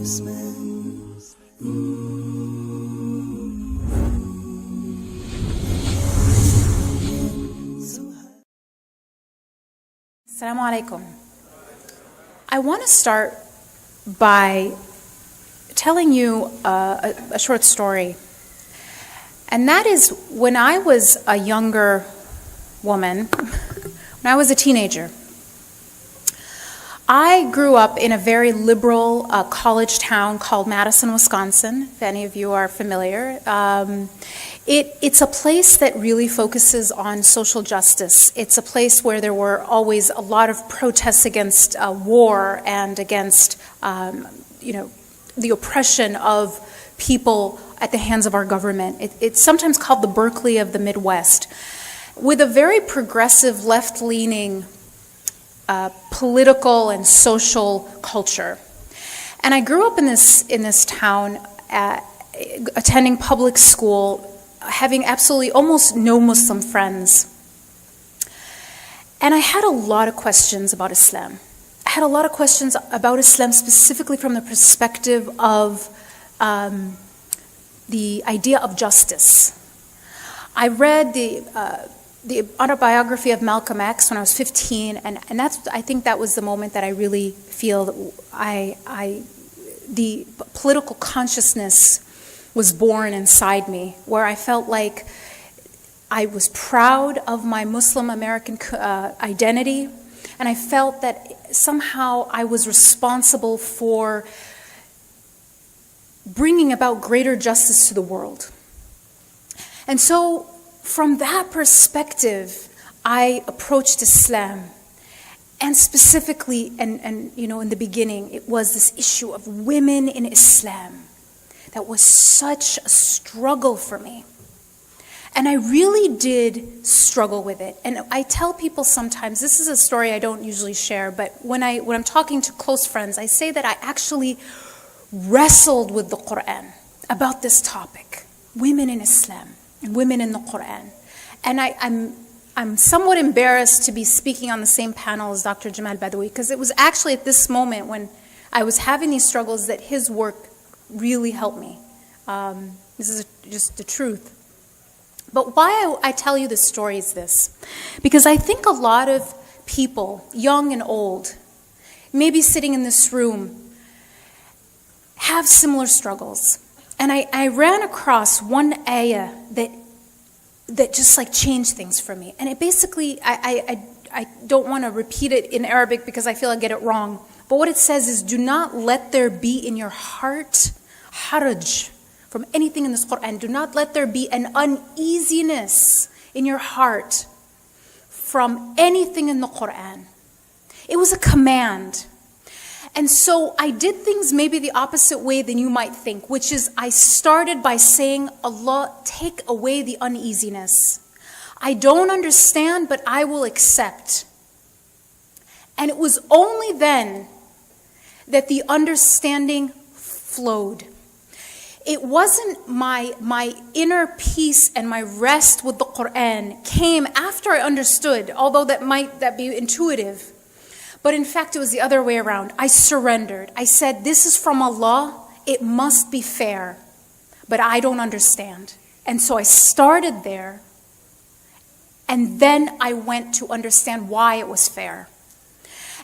Assalamu alaikum. I want to start by telling you a short story. And that is when I was a younger woman, when I was a teenager, I grew up in a very liberal college town called Madison, Wisconsin, if any of you are familiar. It's a place that really focuses on social justice. It's a place where there were always a lot of protests against war and against, the oppression of people at the hands of our government. It's sometimes called the Berkeley of the Midwest, with a very progressive, left-leaning political and social culture. And I grew up in this town, attending public school, having absolutely almost no Muslim friends. And I had a lot of questions about Islam. I had a lot of questions about Islam specifically from the perspective of the idea of justice. I read the autobiography of Malcolm X when I was 15, and I think that was the moment that I really feel that the political consciousness was born inside me, where I felt like I was proud of my Muslim American identity, and I felt that somehow I was responsible for bringing about greater justice to the world. And so from that perspective, I approached Islam. And specifically, and in the beginning, it was this issue of women in Islam that was such a struggle for me. And I really did struggle with it. And I tell people sometimes, this is a story I don't usually share, but when I'm talking to close friends, I say that I actually wrestled with the Quran about this topic, women in Islam and women in the Quran. And I'm somewhat embarrassed to be speaking on the same panel as Dr. Jamal Badawi, because it was actually at this moment when I was having these struggles that his work really helped me. This is just the truth. But why I tell you this story is this. Because I think a lot of people, young and old, maybe sitting in this room, have similar struggles. And I ran across one ayah that just like changed things for me. And it basically, I don't want to repeat it in Arabic because I feel I get it wrong. But what it says is, do not let there be in your heart haraj from anything in this Quran. Do not let there be an uneasiness in your heart from anything in the Quran. It was a command. And so I did things maybe the opposite way than you might think, which is I started by saying, Allah, take away the uneasiness. I don't understand, but I will accept. And it was only then that the understanding flowed. It wasn't my inner peace and my rest with the Quran came after I understood, although that be intuitive. But in fact, it was the other way around. I surrendered. I said, this is from Allah. It must be fair. But I don't understand. And so I started there. And then I went to understand why it was fair.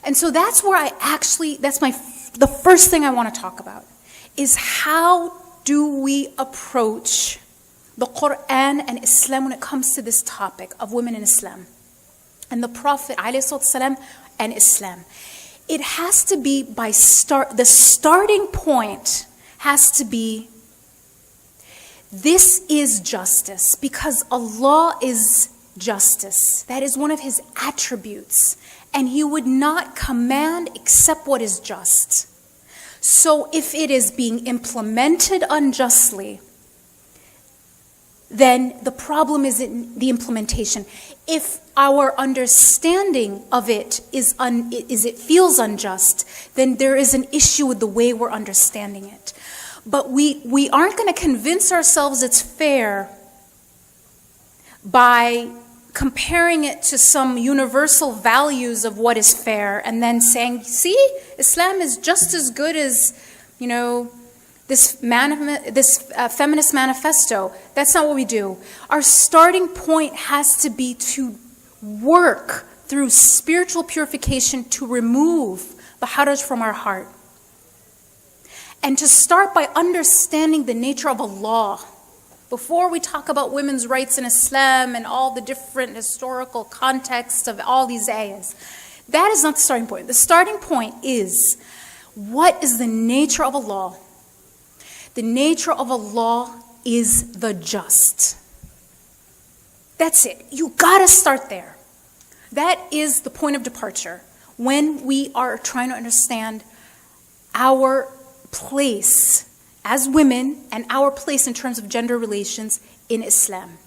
And so that's where the first thing I want to talk about is how do we approach the Quran and Islam when it comes to this topic of women in Islam and the Prophet ﷺ and Islam. It has to be the starting point has to be, this is justice, because Allah is justice. That is one of His attributes, and He would not command except what is just. So if it is being implemented unjustly, then the problem is in the implementation. If our understanding of it it feels unjust, then there is an issue with the way we're understanding it. But we aren't going to convince ourselves it's fair by comparing it to some universal values of what is fair and then saying, see, Islam is just as good as this feminist manifesto. That's not what we do. Our starting point has to be to work through spiritual purification to remove the haraj from our heart. And to start by understanding the nature of Allah. Before we talk about women's rights in Islam and all the different historical contexts of all these ayahs, that is not the starting point. The starting point is, what is the nature of Allah? The nature of Allah is the just. That's it. You gotta start there. That is the point of departure when we are trying to understand our place as women and our place in terms of gender relations in Islam.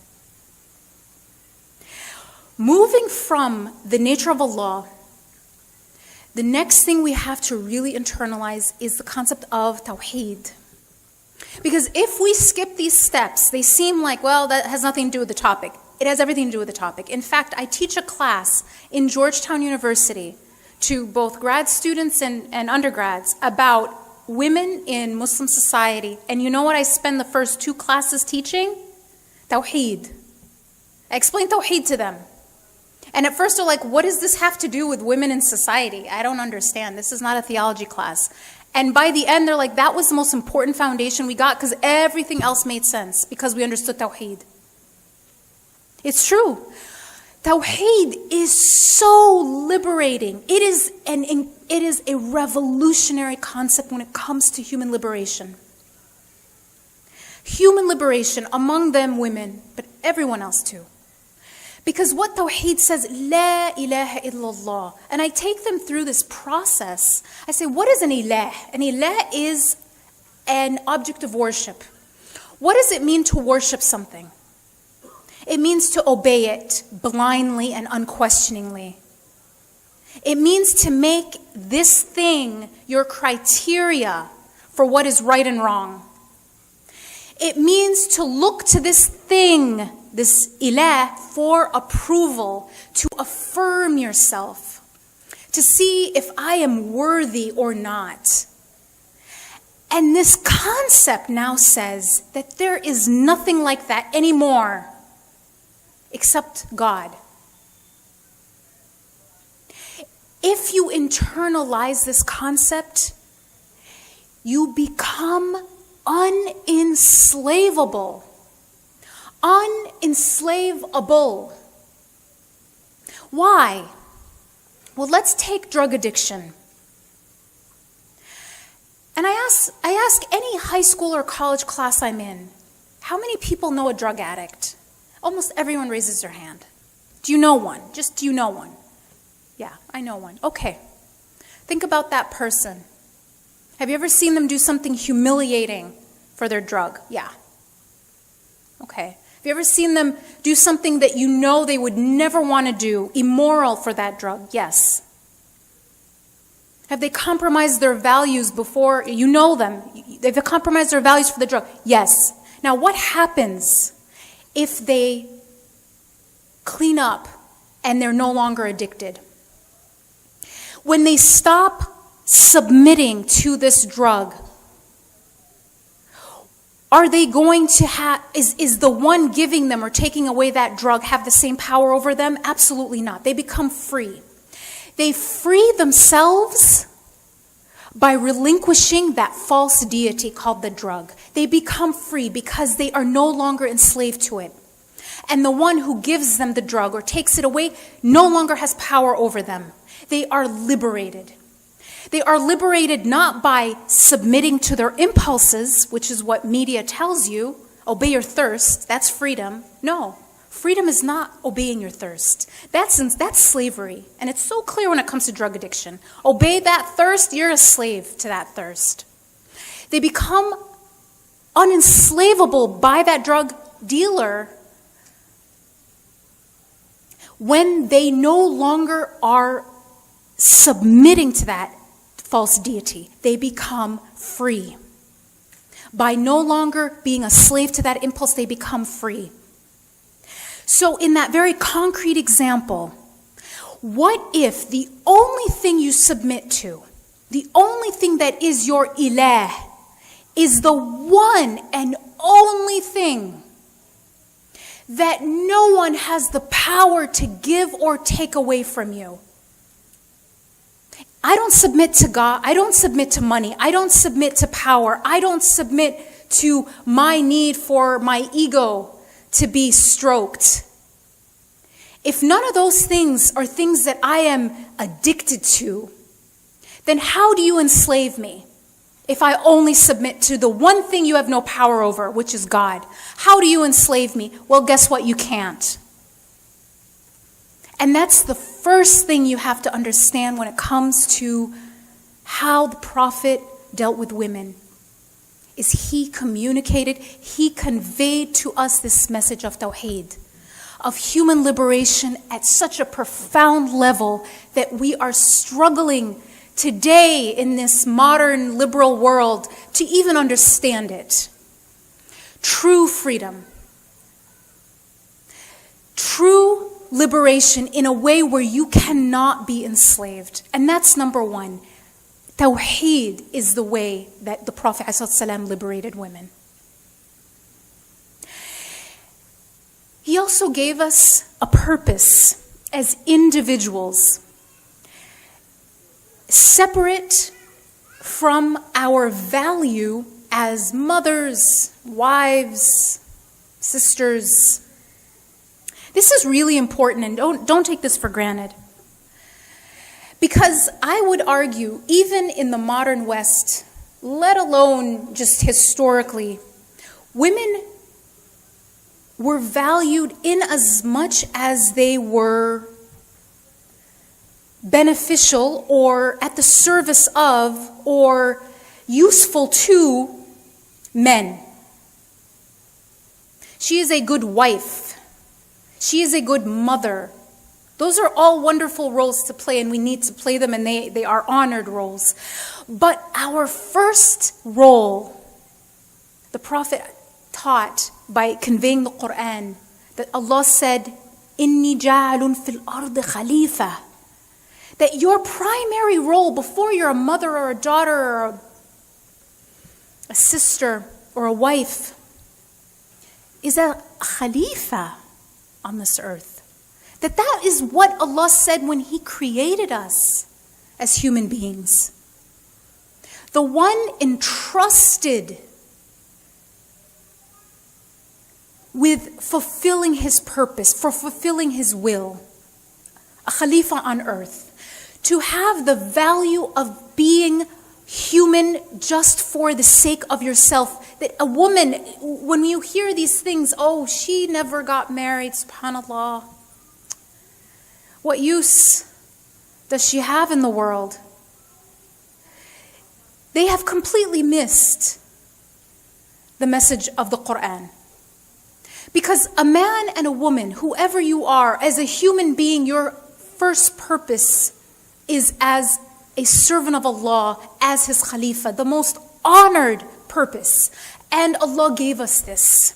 Moving from the nature of Allah, the next thing we have to really internalize is the concept of tawheed. Because if we skip these steps, they seem like, well, that has nothing to do with the topic. It has everything to do with the topic. In fact, I teach a class in Georgetown University to both grad students and undergrads about women in Muslim society. And you know what I spend the first 2 classes teaching? Tawheed. I explain Tawheed to them. And at first they're like, what does this have to do with women in society? I don't understand. This is not a theology class. And by the end, they're like, that was the most important foundation we got because everything else made sense because we understood Tawheed. It's true. Tawheed is so liberating. It is a revolutionary concept when it comes to human liberation. Human liberation, among them women, but everyone else too. Because what Tawheed says, La ilaha illallah. And I take them through this process. I say, what is an ilah? An ilah is an object of worship. What does it mean to worship something? It means to obey it blindly and unquestioningly. It means to make this thing your criteria for what is right and wrong. It means to look to this thing, this ilah, for approval, to affirm yourself, to see if I am worthy or not. And this concept now says that there is nothing like that anymore except God. If you internalize this concept, you become unenslavable. Unenslavable. Why? Well, let's take drug addiction. And I ask any high school or college class I'm in, how many people know a drug addict? Almost everyone raises their hand. Do you know one? Just do you know one? Yeah, I know one. Okay. Think about that person. Have you ever seen them do something humiliating for their drug? Yeah. Okay. Have you ever seen them do something that you know they would never want to do, immoral for that drug? Yes. Have they compromised their values before? You know them. They've compromised their values for the drug? Yes. Now what happens if they clean up and they're no longer addicted? When they stop submitting to this drug, are they going to have, is the one giving them or taking away that drug have the same power over them? Absolutely not. They become free. They free themselves by relinquishing that false deity called the drug. They become free because they are no longer enslaved to it. And the one who gives them the drug or takes it away no longer has power over them. They are liberated. They are liberated not by submitting to their impulses, which is what media tells you, obey your thirst, that's freedom. No, freedom is not obeying your thirst. That's slavery. And it's so clear when it comes to drug addiction. Obey that thirst, you're a slave to that thirst. They become unenslavable by that drug dealer when they no longer are submitting to that false deity. They become free. By no longer being a slave to that impulse, they become free. So in that very concrete example, what if the only thing you submit to the only thing that is your ilah is the one and only thing that no one has the power to give or take away from you. I don't submit to God. I don't submit to money. I don't submit to power. I don't submit to my need for my ego to be stroked. If none of those things are things that I am addicted to, then how do you enslave me? If I only submit to the one thing you have no power over, which is God, how do you enslave me? Well, guess what? You can't. And that's the first thing you have to understand when it comes to how the Prophet dealt with women. Is he communicated, he conveyed to us this message of Tawheed, of human liberation at such a profound level that we are struggling today in this modern liberal world to even understand it. True freedom. True liberation in a way where you cannot be enslaved. And that's number one. Tawheed is the way that the Prophet ﷺ liberated women. He also gave us a purpose as individuals, separate from our value as mothers, wives, sisters. This is really important, and don't take this for granted. Because I would argue, even in the modern West, let alone just historically, women were valued in as much as they were beneficial or at the service of or useful to men. She is a good wife. She is a good mother. Those are all wonderful roles to play, and we need to play them, and they are honored roles. But our first role, the Prophet taught by conveying the Quran, that Allah said, "Inni ja'alun fil ard khalifa." That your primary role before you're a mother or a daughter or a sister or a wife is a khalifa on this earth. That is what Allah said when He created us as human beings. The one entrusted with fulfilling His purpose, for fulfilling His will. A khalifa on earth. To have the value of being human just for the sake of yourself. That a woman, when you hear these things, oh, she never got married, subhanAllah. What use does she have in the world? They have completely missed the message of the Quran. Because a man and a woman, whoever you are, as a human being, your first purpose is as a servant of Allah, as His Khalifa, the most honored purpose. And Allah gave us this.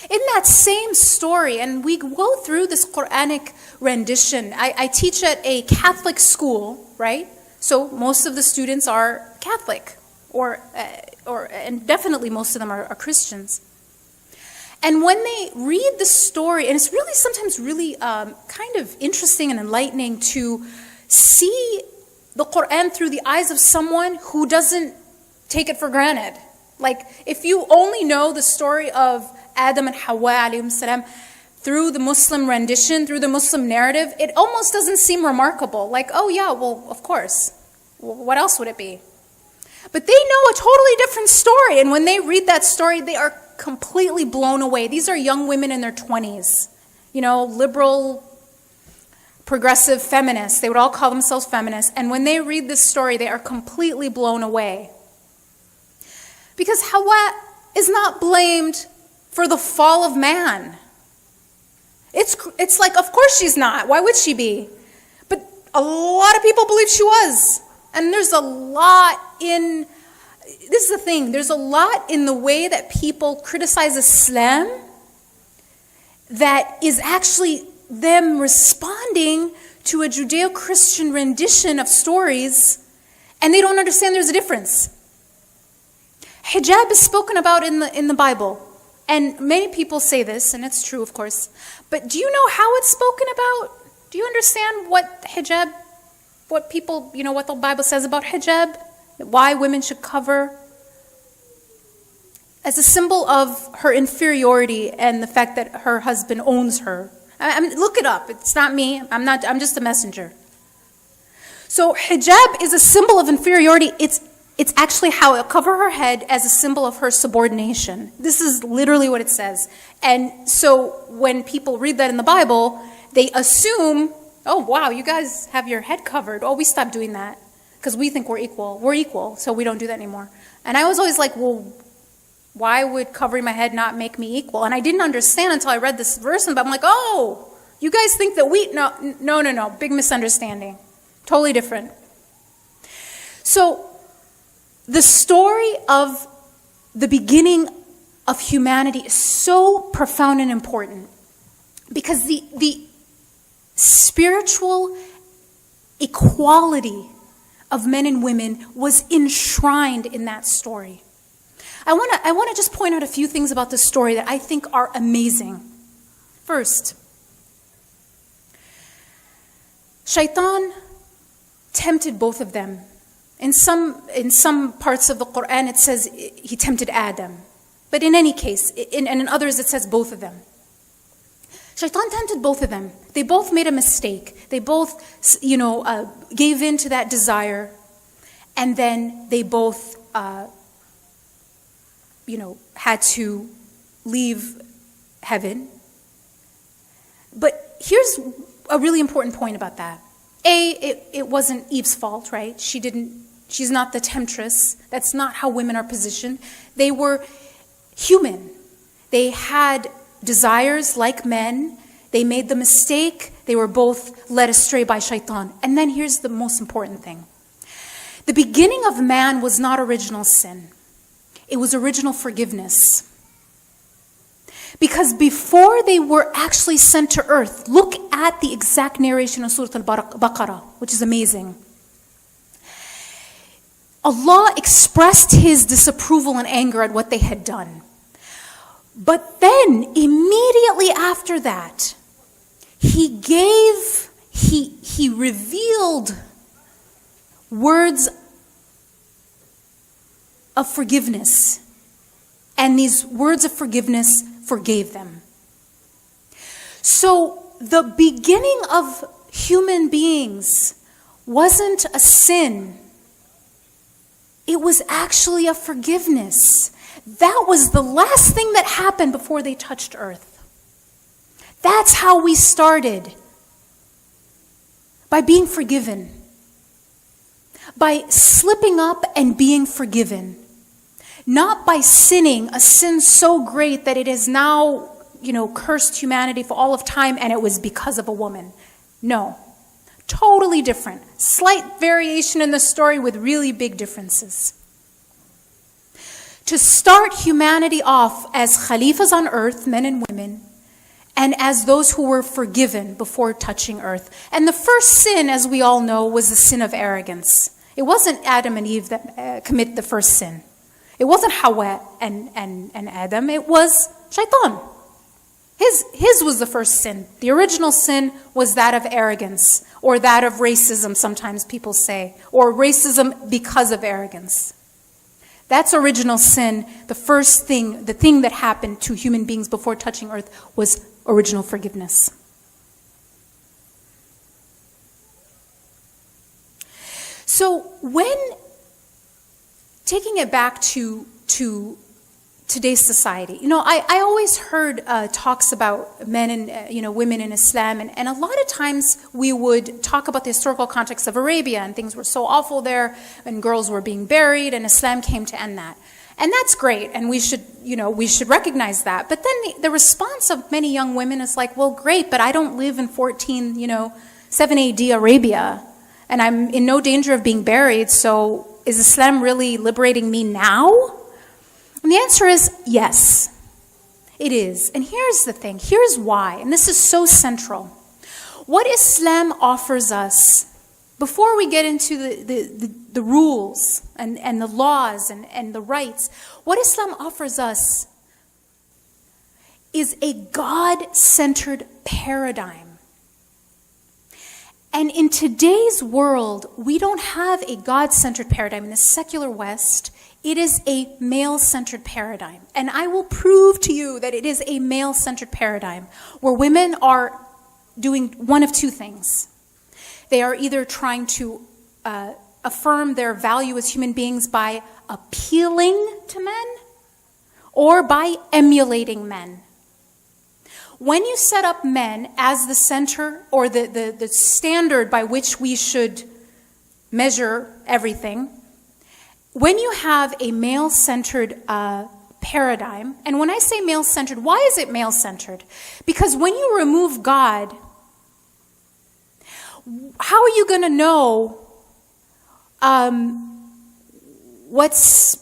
In that same story, and we go through this Quranic rendition, I teach at a Catholic school, right? So most of the students are Catholic, and definitely most of them are Christians. And when they read the story, and it's really sometimes really kind of interesting and enlightening to see the Quran through the eyes of someone who doesn't take it for granted. Like, if you only know the story of Adam and Hawa alayhim salam through the Muslim rendition, through the Muslim narrative, it almost doesn't seem remarkable. Like, oh yeah, well, of course. What else would it be? But they know a totally different story, and when they read that story, they are completely blown away. These are young women in their 20s, liberal, progressive feminists. They would all call themselves feminists. And when they read this story, they are completely blown away. Because Hawa is not blamed for the fall of man. It's like, of course she's not. Why would she be? But a lot of people believe she was. And there's a lot in... This is the thing, there's a lot in the way that people criticize Islam that is actually them responding to a Judeo-Christian rendition of stories, and they don't understand there's a difference. Hijab is spoken about in the Bible. And many people say this, and it's true, of course. But do you know how it's spoken about? Do you understand what hijab, what the Bible says about hijab? Why women should cover? As a symbol of her inferiority and the fact that her husband owns her. Look it up. It's not me. I'm just a messenger. So hijab is a symbol of inferiority. It's actually how it cover her head as a symbol of her subordination. This is literally what it says. And so when people read that in the Bible, they assume, oh wow, you guys have your head covered. Oh, we stopped doing that because we think we're equal. We're equal, so we don't do that anymore. And I was always like, well, why would covering my head not make me equal? And I didn't understand until I read this verse, but I'm like, oh, you guys think that no, big misunderstanding. Totally different. So the story of the beginning of humanity is so profound and important because the spiritual equality of men and women was enshrined in that story. I want to just point out a few things about this story that I think are amazing. First, Shaitan tempted both of them. In some parts of the Quran it says he tempted Adam. But in any case, and in others it says both of them. Shaitan tempted both of them. They both made a mistake. They both, gave in to that desire. And then they both, had to leave heaven. But here's a really important point about that. It wasn't Eve's fault, right? She's not the temptress. That's not how women are positioned. They were human. They had desires like men. They made the mistake. They were both led astray by Shaitan. And then here's the most important thing. The beginning of man was not original sin. It was original forgiveness. Because before they were actually sent to earth, look at the exact narration of Surah Al-Baqarah, which is amazing. Allah expressed His disapproval and anger at what they had done. But then, immediately after that, He revealed words of forgiveness. And these words of forgiveness forgave them. So the beginning of human beings wasn't a sin. It was actually a forgiveness. That was the last thing that happened before they touched earth. That's how we started. By being forgiven. By slipping up and being forgiven. Not by sinning, a sin so great that it has now, cursed humanity for all of time and it was because of a woman. No. Totally different. Slight variation in the story with really big differences. To start humanity off as Khalifas on earth, men and women, and as those who were forgiven before touching earth. And the first sin, as we all know, was the sin of arrogance. It wasn't Adam and Eve that committed the first sin. It wasn't Hawa and Adam, it was Shaitan. His was the first sin. The original sin was that of arrogance, or that of racism, sometimes people say, or racism because of arrogance. That's original sin. The first thing, the thing that happened to human beings before touching earth was original forgiveness. So when, taking it back to today's society, I always heard talks about men and women in Islam, and a lot of times we would talk about the historical context of Arabia, and things were so awful there, and girls were being buried, and Islam came to end that. And that's great, and we should recognize that. But then the response of many young women is like, well, great, but I don't live in 7 AD Arabia, and I'm in no danger of being buried, so is Islam really liberating me now? And the answer is yes, it is. And here's the thing, here's why, and this is so central. What Islam offers us, before we get into the rules and the laws and the rights, what Islam offers us is a God-centered paradigm. And in today's world, we don't have a God-centered paradigm. In the secular West, it is a male-centered paradigm. And I will prove to you that it is a male-centered paradigm where women are doing one of two things. They are either trying to affirm their value as human beings by appealing to men or by emulating men. When you set up men as the center or the standard by which we should measure everything, when you have a male-centered paradigm, and when I say male-centered, why is it male-centered? Because when you remove God, how are you going to know what's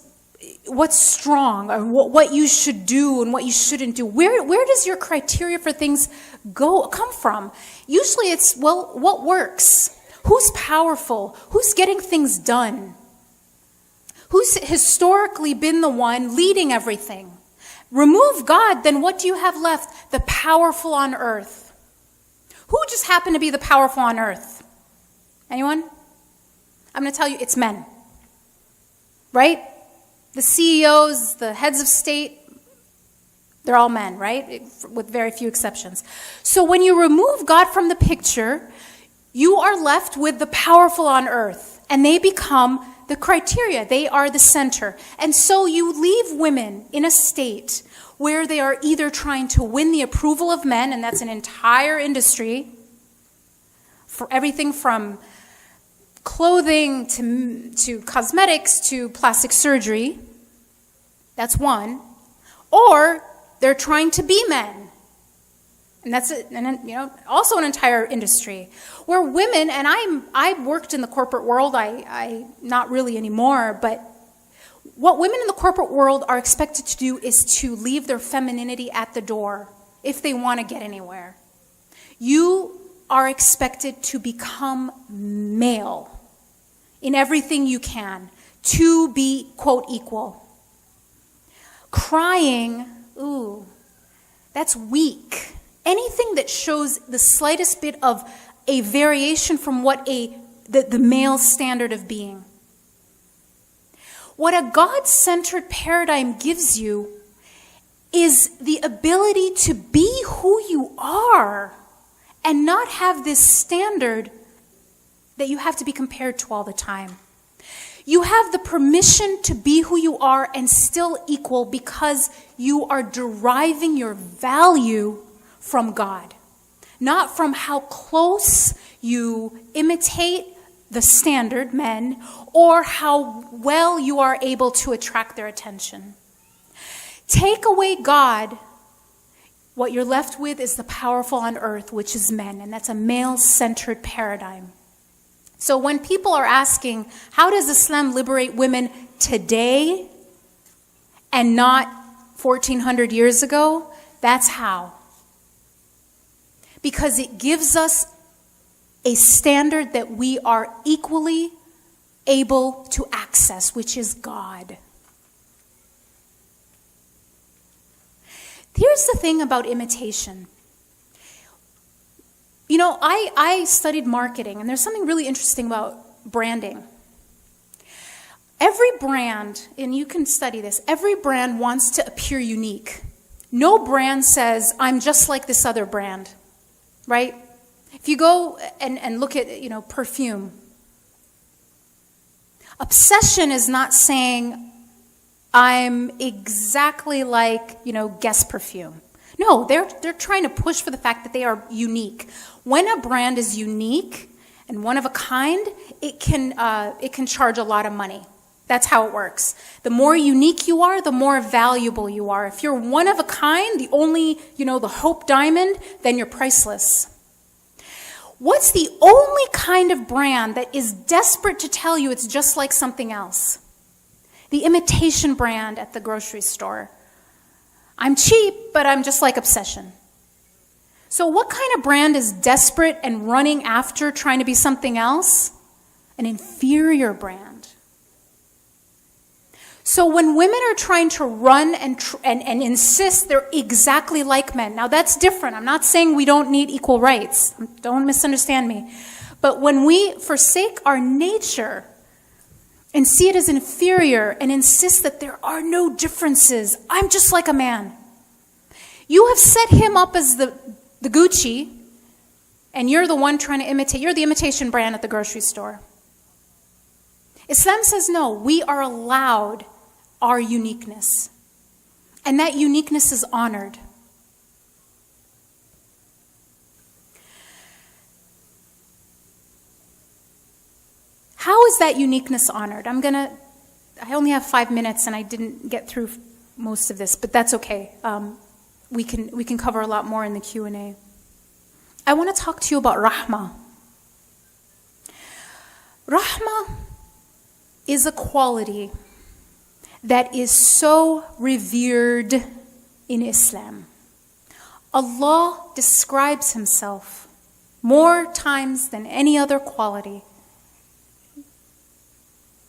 strong, or what you should do and what you shouldn't do? Where does your criteria for things come from? Usually it's, well, what works? Who's powerful? Who's getting things done? Who's historically been the one leading everything? Remove God, then what do you have left? The powerful on earth. Who just happened to be the powerful on earth? Anyone? I'm going to tell you, it's men. Right? The CEOs, the heads of state, they're all men, right? With very few exceptions. So when you remove God from the picture, you are left with the powerful on earth, and they become the criteria. They are the center. And so you leave women in a state where they are either trying to win the approval of men, and that's an entire industry, for everything from clothing to cosmetics to plastic surgery. That's one. Or they're trying to be men. And that's it. And also an entire industry where women, and I worked in the corporate world, I not really anymore, but what women in the corporate world are expected to do is to leave their femininity at the door if they want to get anywhere. You are expected to become male in everything you can, to be, quote, equal. Crying, ooh, that's weak. Anything that shows the slightest bit of a variation from what the male standard of being. What a God-centered paradigm gives you is the ability to be who you are and not have this standard that you have to be compared to all the time. You have the permission to be who you are and still equal because you are deriving your value from God, not from how close you imitate the standard men or how well you are able to attract their attention. Take away God, what you're left with is the powerful on earth, which is men, and that's a male-centered paradigm. So when people are asking, how does Islam liberate women today and not 1400 years ago? That's how. Because it gives us a standard that we are equally able to access, which is God. Here's the thing about imitation. I studied marketing, and there's something really interesting about branding. Every brand, and you can study this, every brand wants to appear unique. No brand says, I'm just like this other brand, right? If you go and look at, perfume, obsession is not saying, I'm exactly like, Guess perfume. No, they're trying to push for the fact that they are unique. When a brand is unique and one of a kind, it can charge a lot of money. That's how it works. The more unique you are, the more valuable you are. If you're one of a kind, the only, the Hope Diamond, then you're priceless. What's the only kind of brand that is desperate to tell you it's just like something else? The imitation brand at the grocery store. I'm cheap, but I'm just like obsession. So what kind of brand is desperate and running after trying to be something else? An inferior brand. So when women are trying to run and insist they're exactly like men, now that's different. I'm not saying we don't need equal rights. Don't misunderstand me. But when we forsake our nature and see it as inferior and insist that there are no differences, I'm just like a man. You have set him up as the Gucci, and you're the one trying to imitate. You're the imitation brand at the grocery store. Islam says no, we are allowed our uniqueness. And that uniqueness is honored. How is that uniqueness honored? I only have 5 minutes and I didn't get through most of this, but that's okay. We can cover a lot more in the Q&A. I want to talk to you about rahmah. Rahmah is a quality that is so revered in Islam. Allah describes himself more times than any other quality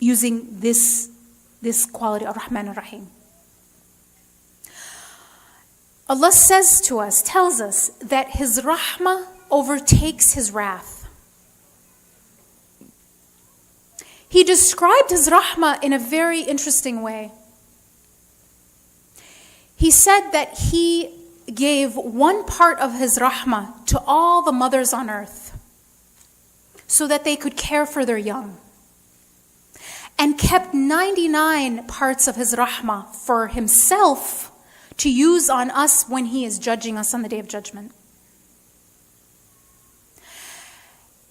using this quality, Ar-Rahman Ar-Rahim. Allah says to us, tells us that his rahmah overtakes his wrath. He described his rahmah in a very interesting way. He said that he gave one part of his rahmah to all the mothers on earth so that they could care for their young, and kept 99 parts of his rahmah for himself to use on us when he is judging us on the Day of Judgment.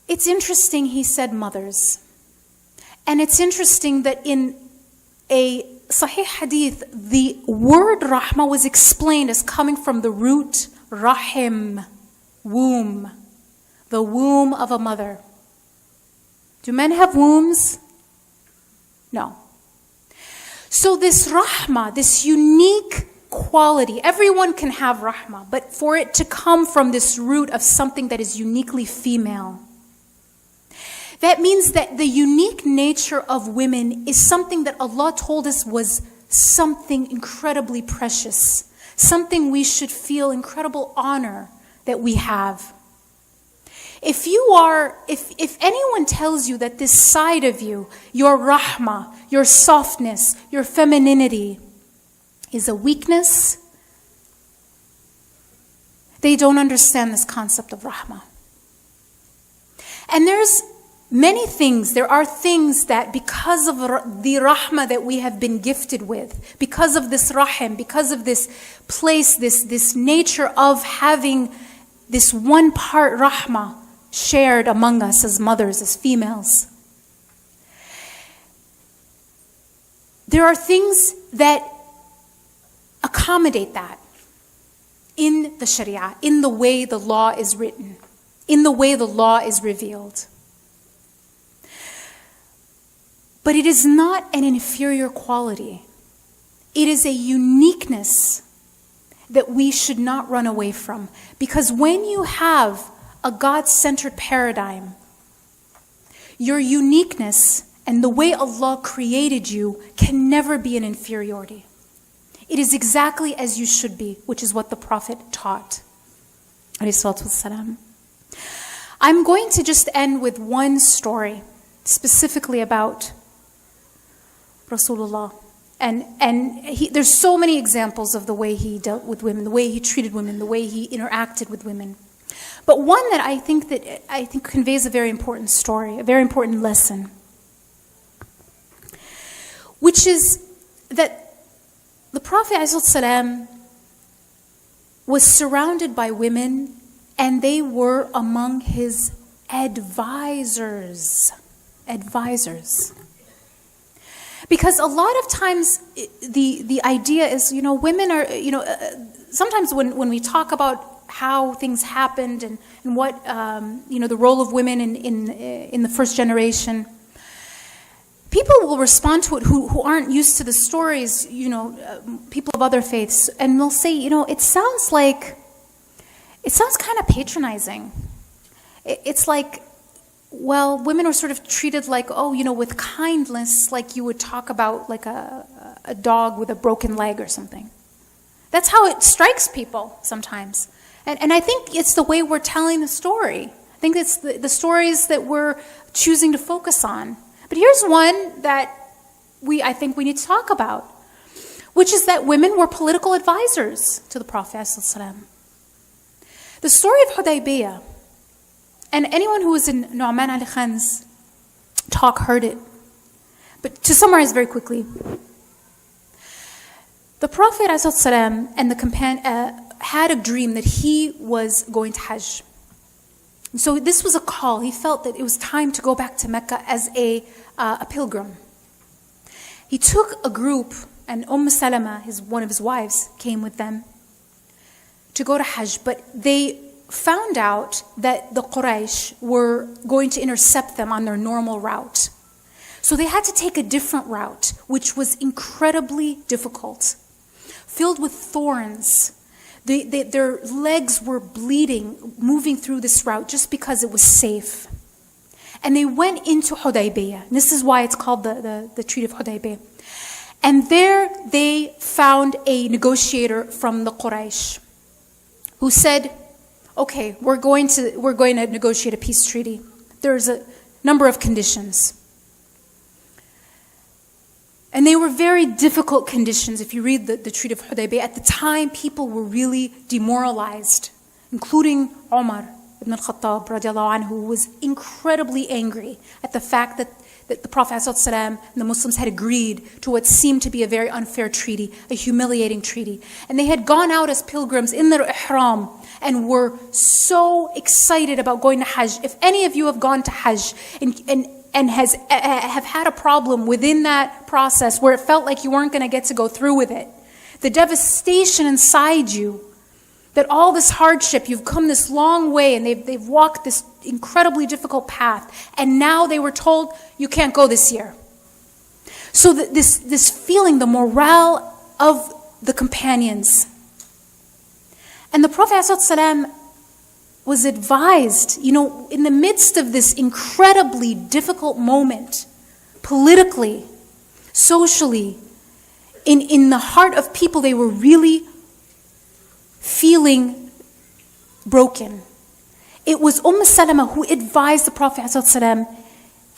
It's interesting he said mothers. And it's interesting that in a Sahih Hadith, the word rahmah was explained as coming from the root rahim, womb, the womb of a mother. Do men have wombs? No. So this rahmah, this unique quality, everyone can have rahmah, but for it to come from this root of something that is uniquely female, that means that the unique nature of women is something that Allah told us was something incredibly precious, something we should feel incredible honor that we have. If anyone tells you that this side of you, your rahmah, your softness, your femininity, is a weakness, they don't understand this concept of rahmah. And there are things that because of the rahmah that we have been gifted with, because of this rahim, because of this place, this nature of having this one part rahmah shared among us as mothers, as females, there are things that accommodate that in the Sharia, in the way the law is written, in the way the law is revealed. But it is not an inferior quality. It is a uniqueness that we should not run away from. Because when you have a God-centered paradigm, your uniqueness and the way Allah created you can never be an inferiority. It is exactly as you should be, which is what the Prophet taught. I'm going to just end with one story, specifically about Rasulullah. And there's so many examples of the way he dealt with women, the way he treated women, the way he interacted with women. But one that I think conveys a very important story, a very important lesson, which is that the Prophet ﷺ was surrounded by women, and they were among his advisors. Because a lot of times the idea is, women are, sometimes when we talk about how things happened and what, the role of women in the first generation, people will respond to it who aren't used to the stories, people of other faiths, and they'll say, it sounds like it sounds kind of patronizing. It's like, well, women are sort of treated like, oh, with kindness, like you would talk about like a dog with a broken leg or something. That's how it strikes people sometimes. And I think it's the way we're telling the story. I think it's the stories that we're choosing to focus on. But here's one that I think we need to talk about, which is that women were political advisors to the Prophet ﷺ. The story of Hudaybiyah, and anyone who was in Nu'man Ali Khan's talk heard it. But to summarize very quickly, the Prophet ﷺ and the companion had a dream that he was going to Hajj. So this was a call. He felt that it was time to go back to Mecca as a pilgrim. He took a group, and Salama, one of his wives, came with them to go to Hajj. But they found out that the Quraysh were going to intercept them on their normal route. So they had to take a different route, which was incredibly difficult, filled with thorns. Their legs were bleeding, moving through this route just because it was safe. And they went into Hudaybiyah. This is why it's called the Treaty of Hudaybiyah. And there they found a negotiator from the Quraysh who said, okay, we're going to negotiate a peace treaty. There's a number of conditions. And they were very difficult conditions. If you read the Treaty of Hudaybiyah, at the time people were really demoralized, including Umar ibn al-Khattab radiallahu anhu, who was incredibly angry at the fact that the Prophet ﷺ and the Muslims had agreed to what seemed to be a very unfair treaty, a humiliating treaty. And they had gone out as pilgrims in their ihram and were so excited about going to Hajj. If any of you have gone to Hajj and have had a problem within that process where it felt like you weren't going to get to go through with it, the devastation inside you, that all this hardship, you've come this long way and they've walked this incredibly difficult path, and now they were told you can't go this year. So this feeling, the morale of the companions. And the Prophet ﷺ was advised, in the midst of this incredibly difficult moment, politically, socially, in the heart of people, they were really feeling broken. It was Salama who advised the Prophet ﷺ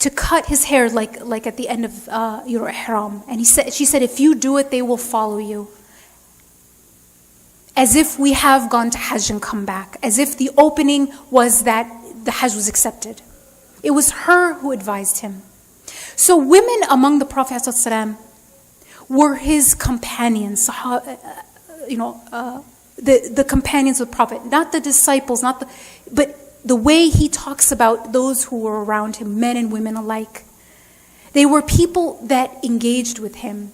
to cut his hair like at the end of your ihram. And she said, if you do it, they will follow you. As if we have gone to Hajj and come back. As if the opening was that the Hajj was accepted. It was her who advised him. So women among the Prophet ﷺ were his companions, the companions of the Prophet, not the disciples, but the way he talks about those who were around him, men and women alike. They were people that engaged with him,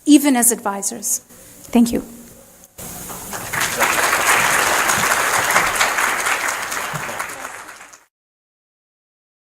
even as advisors. Thank you.